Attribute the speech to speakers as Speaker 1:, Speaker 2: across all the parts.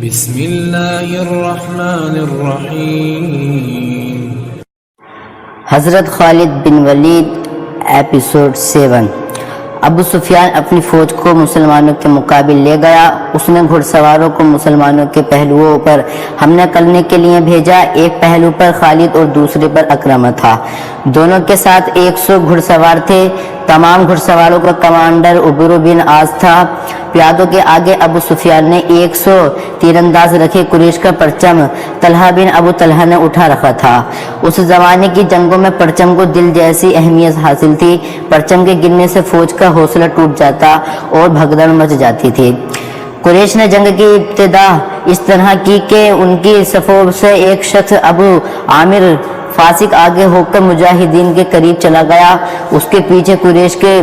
Speaker 1: بسم اللہ الرحمن الرحیم۔
Speaker 2: حضرت خالد بن ولید ایپیسوڈ 7۔ ابو سفیان اپنی فوج کو مسلمانوں کے مقابل لے گیا۔ اس نے گھڑ سواروں کو مسلمانوں کے پہلوؤں پر حملہ کرنے کے لیے بھیجا۔ ایک پہلو پر خالد اور دوسرے پر اکرمہ تھا۔ دونوں کے ساتھ 100 گھڑ سوار تھے۔ تمام گھڑ سواروں کا کمانڈر عبرو بن عاص تھا۔ پیادوں کے آگے ابو سفیان نے 100 تیر انداز رکھے۔ قریش کا پرچم طلحہ بن ابو طلحہ نے اٹھا رکھا تھا۔ اس زمانے کی جنگوں میں پرچم کو دل جیسی اہمیت حاصل تھی۔ پرچم کے گرنے سے فوج کا حوصلہ ٹوٹ جاتا اور بھگدڑ مچ جاتی تھی۔ قریش نے جنگ کی ابتدا اس طرح کی کہ ان کی صفوں سے ایک شخص ابو عامر فاسق آگے ہو کر مجاہدین کے قریب چلا گیا۔ اس کے پیچھے قریش کے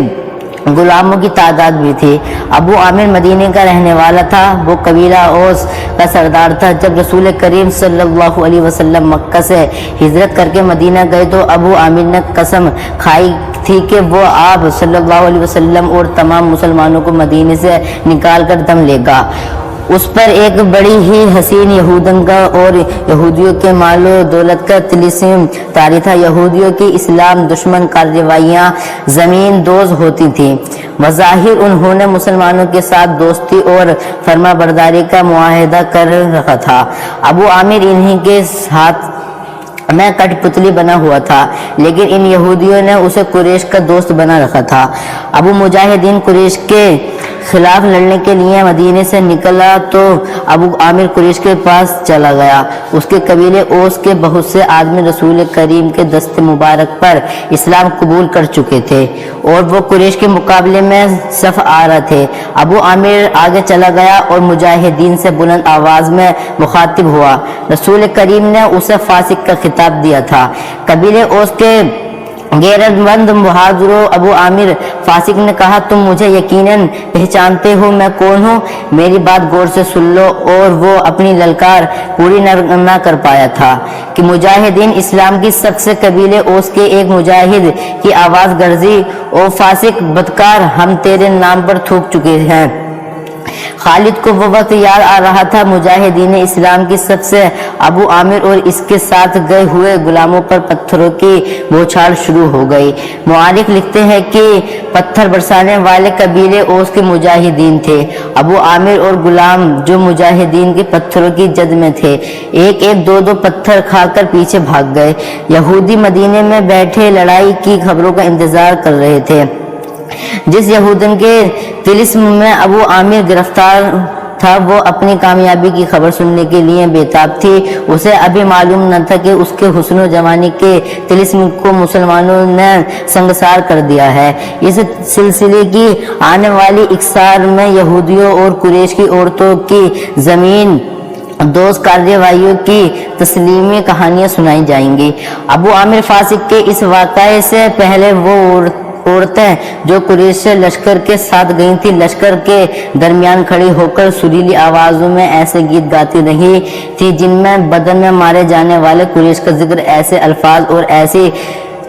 Speaker 2: غلاموں کی تعداد بھی تھی۔ ابو عامر مدینے کا رہنے والا تھا۔ وہ قبیلہ اوس کا سردار تھا۔ جب رسول کریم صلی اللہ علیہ وسلم مکہ سے ہجرت کر کے مدینہ گئے تو ابو عامر نے قسم کھائی تھی کہ وہ آپ صلی اللہ علیہ وسلم اور تمام مسلمانوں کو مدینے سے نکال کر دم لے گا۔ اس پر ایک بڑی ہی حسین یہودن کا اور یہودیوں کے مال و دولت کا طلسم طاری تھا۔ یہودیوں کی اسلام دشمن کارروائیاں زمین دوز ہوتی تھیں۔ بظاہر انہوں نے مسلمانوں کے ساتھ دوستی اور فرما برداری کا معاہدہ کر رکھا تھا۔ ابو عامر انہی کے ساتھ میں کٹ پتلی بنا ہوا تھا، لیکن ان یہودیوں نے اسے قریش کا دوست بنا رکھا تھا۔ ابو مجاہدین قریش کے خلاف لڑنے کے لیے مدینے سے نکلا تو ابو عامر قریش کے پاس چلا گیا۔ اس کے قبیلے اوس کے بہت سے آدمی رسول کریم کے دست مبارک پر اسلام قبول کر چکے تھے اور وہ قریش کے مقابلے میں صف آرا تھے۔ ابو عامر آگے چلا گیا اور مجاہدین سے بلند آواز میں مخاطب ہوا۔ رسول کریم نے اسے فاسق کا خطاب دیا تھا۔ قبیلے اوس کے غیرت مند بہادروں ابو عامر فاسق نے کہا، تم مجھے یقیناً پہچانتے ہو میں کون ہوں؟ میری بات غور سے سن لو۔ اور وہ اپنی للکار پوری نہ کر پایا تھا کہ مجاہدین اسلام کی سب سے قبیلے اوس کے ایک مجاہد کی آواز گرجی، او فاسق بدکار، ہم تیرے نام پر تھوک چکے ہیں۔ خالد کو وہ وقت یاد آ رہا تھا۔ مجاہدین اسلام کی سب سے ابو عامر اور اس کے ساتھ گئے ہوئے غلاموں پر پتھروں کی بوچھاڑ شروع ہو گئی۔ مورخ لکھتے ہیں کہ پتھر برسانے والے قبیلے اوس کے مجاہدین تھے۔ ابو عامر اور غلام جو مجاہدین کے پتھروں کی جد میں تھے، ایک ایک دو پتھر کھا کر پیچھے بھاگ گئے۔ یہودی مدینے میں بیٹھے لڑائی کی خبروں کا انتظار کر رہے تھے۔ جس یہودن کے طلسم میں ابو عامر گرفتار تھا وہ اپنی کامیابی کی خبر سننے کے لیے بےتاب تھی۔ اسے ابھی معلوم نہ تھا کہ اس کے حسن و جوانی کے طلسم کو مسلمانوں نے سنگسار کر دیا ہے۔ اس سلسلے کی آنے والی اکثار میں یہودیوں اور قریش کی عورتوں کی زمین دوز کارروائیوں کی تسلیمی کہانیاں سنائی جائیں گی۔ ابو عامر فاسق کے اس واقعے سے پہلے وہ عورتیں جو قریش سے لشکر کے ساتھ گئی تھی، لشکر کے درمیان کھڑی ہو کر سریلی آوازوں میں ایسے گیت گاتی رہی تھی جن میں بدن میں مارے جانے والے قریش کا ذکر ایسے الفاظ اور ایسی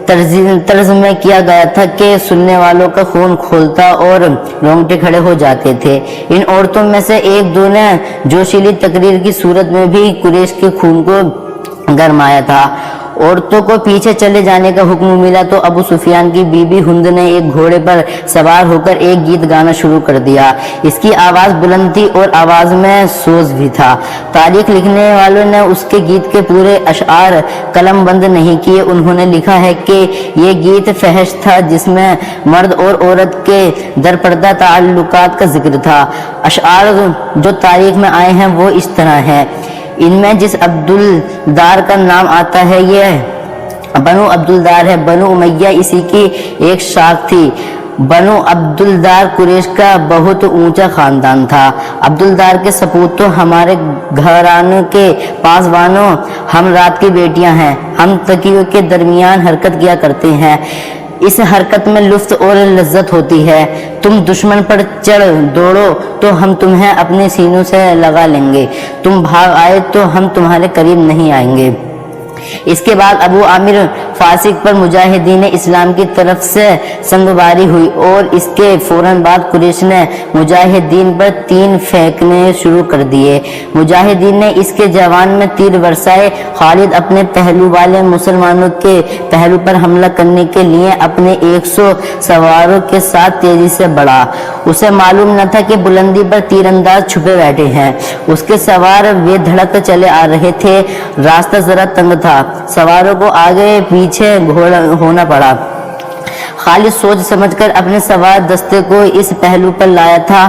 Speaker 2: طرز میں کیا گیا تھا کہ سننے والوں کا خون کھولتا اور رونگٹے کھڑے ہو جاتے تھے۔ ان عورتوں میں سے ایک دو نے جوشیلی تقریر کی صورت میں بھی قریش کے خون کو گرمایا تھا۔ عورتوں کو پیچھے چلے جانے کا حکم ملا تو ابو سفیان کی بیوی ہند نے ایک گھوڑے پر سوار ہو کر ایک گیت گانا شروع کر دیا۔ اس کی آواز بلند تھی اور آواز میں سوز بھی تھا۔ تاریخ لکھنے والوں نے اس کے گیت کے پورے اشعار قلم بند نہیں کیے۔ انہوں نے لکھا ہے کہ یہ گیت فحش تھا جس میں مرد اور عورت کے درپردہ تعلقات کا ذکر تھا۔ اشعار جو تاریخ میں آئے ہیں وہ اس طرح ہیں۔ ان میں جس عبدالدار کا نام آتا ہے یہ بنو عبدالدار ہے۔ بنو امیہ اسی کی ایک شاخ تھی۔ بنو عبدالدار قریش کا بہت اونچا خاندان تھا۔ عبدالدار کے سپوتوں ہمارے گھرانے کے پاسبانوں، ہم رات کی بیٹیاں ہیں، ہم تکیوں کے درمیان حرکت کیا کرتے ہیں۔ اس حرکت میں لطف اور لذت ہوتی ہے۔ تم دشمن پر چڑھ دوڑو تو ہم تمہیں اپنے سینوں سے لگا لیں گے، تم بھاگ آئے تو ہم تمہارے قریب نہیں آئیں گے۔ اس کے بعد ابو عامر فاسق پر مجاہدین اسلام کی طرف سے سنگباری ہوئی اور اس کے فوراً بعد قریش نے مجاہدین پر تین پھینکنے شروع کر دیے۔ مجاہدین نے اس کے جوان میں تیر برسائے۔ خالد اپنے پہلو والے مسلمانوں کے پہلو پر حملہ کرنے کے لیے اپنے 100 سواروں کے ساتھ تیزی سے بڑھا۔ اسے معلوم نہ تھا کہ بلندی پر تیر انداز چھپے بیٹھے ہیں۔ اس کے سوار بے دھڑک چلے آ رہے تھے۔ راستہ ذرا تنگ تھا، سواروں کو آگے پیچھے گھوڑا ہونا پڑا۔ خالد سوچ سمجھ کر اپنے سوار دستے کو اس پہلو پر لایا تھا۔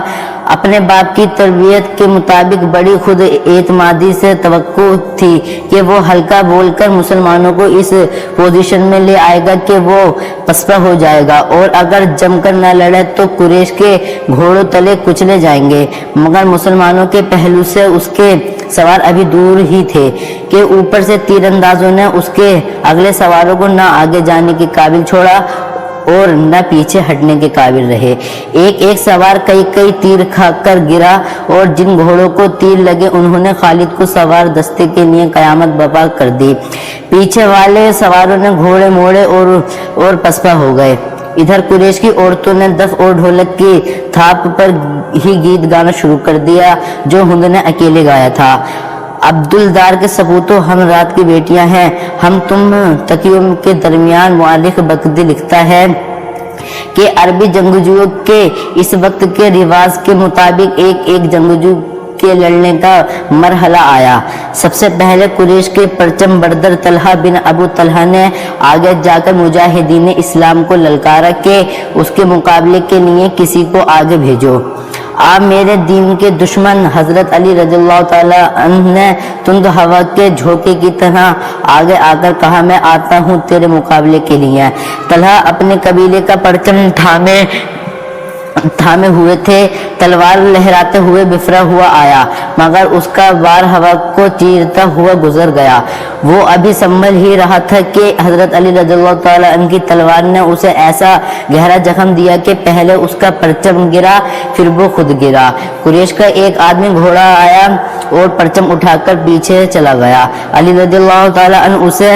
Speaker 2: اپنے باپ کی تربیت کے مطابق بڑی خود اعتمادی سے توقع تھی کہ وہ ہلکا بول کر مسلمانوں کو اس پوزیشن میں لے آئے گا کہ وہ پسپا ہو جائے گا اور اگر جم کر نہ لڑے تو قریش کے گھوڑوں تلے کچلے جائیں گے۔ مگر مسلمانوں کے پہلو سے اس کے سوار ابھی دور ہی تھے کہ اوپر سے تیر اندازوں نے اس کے اگلے سواروں کو نہ آگے جانے کے قابل چھوڑا اور نہ پیچھے ہٹنے کے قابل رہے۔ ایک ایک سوار کئی تیر کھا کر گرا اور جن گھوڑوں کو تیر لگے انہوں نے خالد کو سوار دستے کے لیے قیامت برپا کر دی۔ پیچھے والے سواروں نے گھوڑے موڑے اور پسپا ہو گئے۔ ادھر قریش کی عورتوں نے دف اور ڈھولک کی تھاپ پر ہی گیت گانا شروع کر دیا جو ہند نے اکیلے گایا تھا۔ عبدالدار کے سپوتوں، ہم رات کی بیٹیاں ہیں، ہم تم تکیوں کے درمیان۔ مورخ بغدادی لکھتا ہے کہ عربی جنگجوؤں کے اس وقت کے رواج کے مطابق ایک جنگجو کے لڑنے کا مرحلہ آیا۔ سب سے پہلے قریش کے پرچم بردر طلحہ بن ابو طلحہ نے آگے جا کر مجاہدین اسلام کو للکارا کہ اس کے مقابلے کے لیے کسی کو آگے بھیجو۔ آپ میرے دین کے دشمن حضرت علی رضی اللہ تعالی عنہ نے تند ہوا کے جھونکے کی طرح آگے آ کر کہا، میں آتا ہوں تیرے مقابلے کے لیے۔ طلحہ اپنے قبیلے کا پرچم تھامے ہوئے تھے، تلوار لہراتے ہوئے بفرا ہوا آیا، مگر اس کا وار ہوا کو چیرتا ہوا گزر گیا۔ وہ ابھی سنبھل ہی رہا تھا کہ حضرت علی رضی اللہ تعالی عنہ کی تلوار نے اسے ایسا گہرا زخم دیا کہ پہلے اس کا پرچم گرا پھر وہ خود گرا۔ قریش کا ایک آدمی گھوڑا آیا اور پرچم اٹھا کر پیچھے چلا گیا۔ علی رضی اللہ تعالی عنہ اسے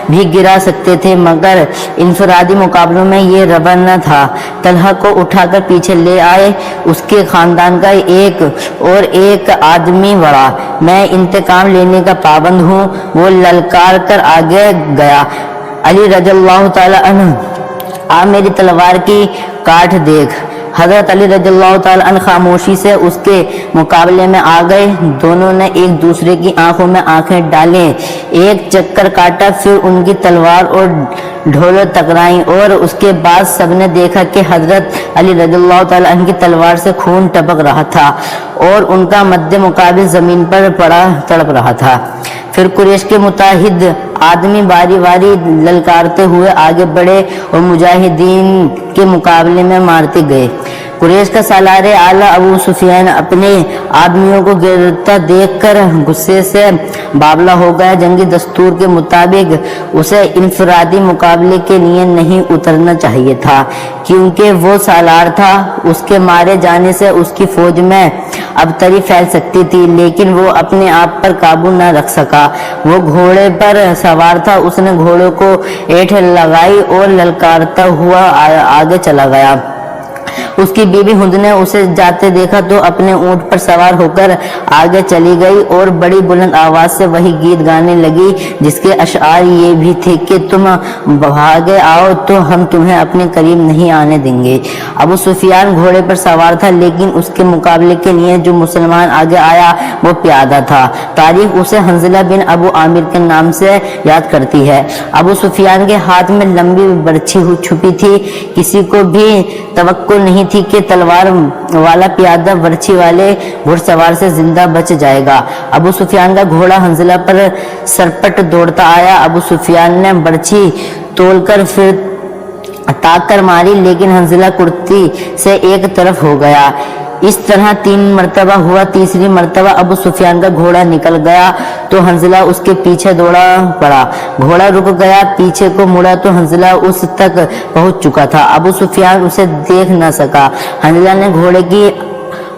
Speaker 2: بھی گرا سکتے تھے مگر انفرادی مقابلوں میں یہ روا نہ تھا۔ طلحہ کو اٹھا کر پیچھے لے آئے۔ اس کے خاندان کا ایک آدمی بڑھا، میں انتقام لینے کا پابند ہوں، وہ للکار کر آگے گیا، علی رضی اللہ تعالی عنہ آ میری تلوار کی کاٹ دیکھ۔ حضرت علی رضی اللہ تعالی عنہ خاموشی سے اس کے مقابلے میں آ گئے۔ دونوں نے ایک دوسرے کی آنکھوں میں آنکھیں ڈالیں، ایک چکر کاٹا، پھر ان کی تلوار اور ڈھولیں ٹکرائیں اور اس کے بعد سب نے دیکھا کہ حضرت علی رضی اللہ تعالی عنہ کی تلوار سے خون ٹپک رہا تھا اور ان کا مد مقابل زمین پر پڑا تڑپ رہا تھا۔ پھر قریش کے متحد آدمی باری باری للکارتے ہوئے آگے بڑھے اور مجاہدین کے مقابلے میں مارتے گئے۔ قریش کا سالار اعلیٰ ابو سفیان اپنے آدمیوں کو گرتا دیکھ کر غصے سے بابلا ہو گیا۔ جنگی دستور کے مطابق اسے انفرادی مقابلے کے لیے نہیں اترنا چاہیے تھا کیونکہ وہ سالار تھا۔ اس کے مارے جانے سے اس کی فوج میں ابتری پھیل سکتی تھی، لیکن وہ اپنے آپ پر قابو نہ رکھ سکا۔ وہ گھوڑے پر سوار تھا، اس نے گھوڑوں کو اینٹ لگائی اور للکارتا ہوا آگے چلا گیا۔ اس کی بیوی ہند نے اسے جاتے دیکھا تو اپنے اونٹ پر سوار ہو کر آگے چلی گئی اور بڑی بلند آواز سے وہی گیت گانے لگی جس کے اشعار یہ بھی تھے کہ تم بھاگے آؤ تو ہم تمہیں اپنے قریب نہیں آنے دیں گے۔ ابو سفیان گھوڑے پر سوار تھا لیکن اس کے مقابلے کے لیے جو مسلمان آگے آیا وہ پیادہ تھا۔ تاریخ اسے حنظلہ بن ابو عامر کے نام سے یاد کرتی ہے۔ ابو سفیان کے ہاتھ میں لمبی برچھی چھپی تھی، کسی کو بھی توقع نہیں تھی کہ تلوار والا پیادہ برچھی والے گھڑ سوار سے زندہ بچ جائے گا۔ ابو سفیان کا گھوڑا حنظلہ پر سرپٹ دوڑتا آیا۔ ابو سفیان نے برچھی تول کر پھر تاک کر ماری لیکن حنظلہ کرتی سے ایک طرف ہو گیا۔ اس طرح 3 مرتبہ ہوا۔ تیسری مرتبہ ابو سفیان کا گھوڑا نکل گیا تو حنظلہ اس کے پیچھے دوڑا پڑا۔ گھوڑا رک گیا، پیچھے کو مڑا تو حنظلہ اس تک پہنچ چکا تھا۔ ابو سفیان اسے دیکھ نہ سکا۔ حنظلہ نے گھوڑے کی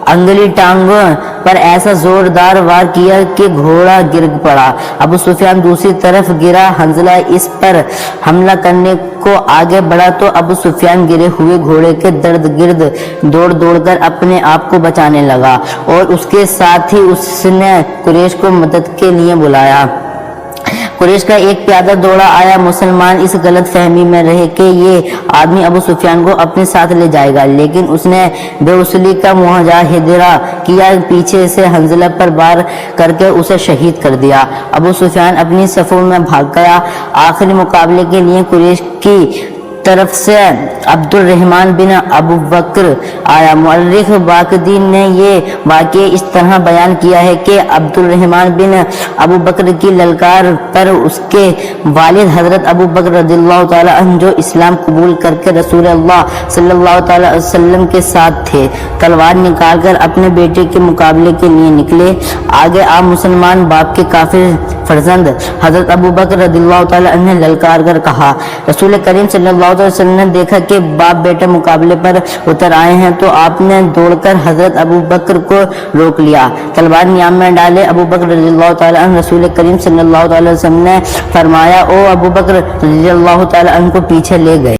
Speaker 2: انگلی ٹانگوں پر ایسا زوردار وار کیا کہ گھوڑا گر پڑا۔ ابو سفیان دوسری طرف گرا۔ حنظلہ اس پر حملہ کرنے کو آگے بڑھا تو ابو سفیان گرے ہوئے گھوڑے کے گرد دوڑ دوڑ کر اپنے آپ کو بچانے لگا، اور اس کے ساتھ ہی اس نے قریش کو مدد کے لیے بلایا۔ قریش کا ایک پیادہ دوڑا آیا۔ مسلمان اس غلط فہمی میں رہے کہ یہ آدمی ابو سفیان کو اپنے ساتھ لے جائے گا، لیکن اس نے بے وصولی کا مظاہرہ کیا، پیچھے سے حنظلہ پر وار کر کے اسے شہید کر دیا۔ ابو سفیان اپنی صفوں میں بھاگ گیا۔ آخری مقابلے کے لیے قریش کی طرف سے عبد الرحمن بن ابو بکر آیا۔ مورخ باقردی نے یہ واقعہ اس طرح بیان کیا ہے کہ عبد الرحمن بن ابو بکر کی للکار پر اس کے والد حضرت ابو بکر رضی اللہ تعالیٰ عنہ، جو اسلام قبول کر کے رسول اللہ صلی اللہ تعالیٰ علیہ وسلم کے ساتھ تھے، تلوار نکال کر اپنے بیٹے کے مقابلے کے لیے نکلے۔ آگے آپ مسلمان باپ کے کافر فرزند حضرت ابو بکر رضی اللہ تعالیٰ عنہ نے للکار کر کہا۔ رسول کریم صلی اللہ علیہ وسلم نے دیکھا کہ باپ بیٹا مقابلے پر اتر آئے ہیں تو آپ نے دوڑ کر حضرت ابو بکر کو روک لیا، تلوار نیام میں ڈالے۔ ابو بکر رضی اللہ تعالیٰ عنہ، رسول کریم صلی اللہ علیہ وسلم نے فرمایا، او ابو بکر رضی اللہ تعالیٰ عنہ کو پیچھے لے گئے۔